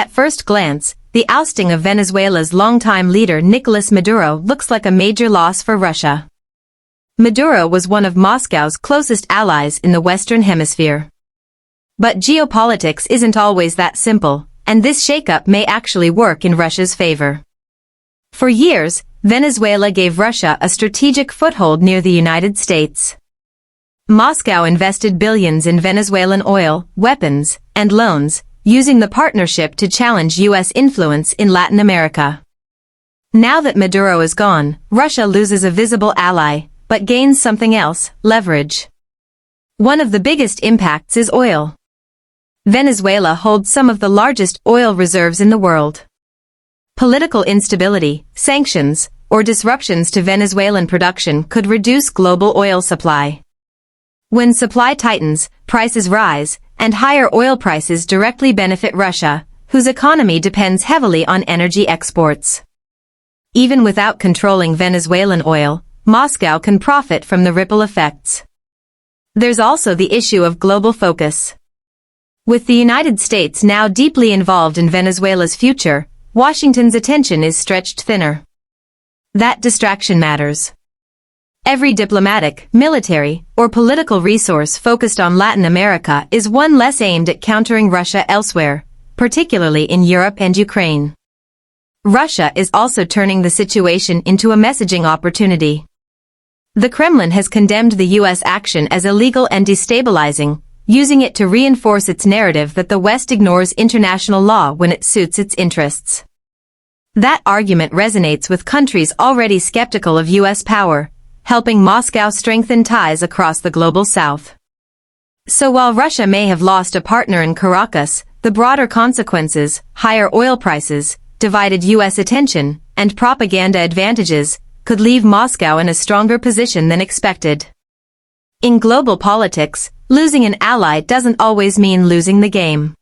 At first glance, the ousting of Venezuela's longtime leader Nicolás Maduro looks like a major loss for Russia. Maduro was one of Moscow's closest allies in the Western Hemisphere. But geopolitics isn't always that simple, and this shakeup may actually work in Russia's favor. For years, Venezuela gave Russia a strategic foothold near the United States. Moscow invested billions in Venezuelan oil, weapons, and loans, using the partnership to challenge U.S. influence in Latin America. Now that Maduro is gone, Russia loses a visible ally, but gains something else, leverage. One of the biggest impacts is oil. Venezuela holds some of the largest oil reserves in the world. Political instability, sanctions, or disruptions to Venezuelan production could reduce global oil supply. When supply tightens, prices rise, and higher oil prices directly benefit Russia, whose economy depends heavily on energy exports. Even without controlling Venezuelan oil, Moscow can profit from the ripple effects. There's also the issue of global focus. With the United States now deeply involved in Venezuela's future, Washington's attention is stretched thinner. That distraction matters. Every diplomatic, military, or political resource focused on Latin America is one less aimed at countering Russia elsewhere, particularly in Europe and Ukraine. Russia is also turning the situation into a messaging opportunity. The Kremlin has condemned the U.S. action as illegal and destabilizing, using it to reinforce its narrative that the West ignores international law when it suits its interests. That argument resonates with countries already skeptical of U.S. power, helping Moscow strengthen ties across the global south. So while Russia may have lost a partner in Caracas, the broader consequences, higher oil prices, divided U.S. attention, and propaganda advantages, could leave Moscow in a stronger position than expected. In global politics, losing an ally doesn't always mean losing the game.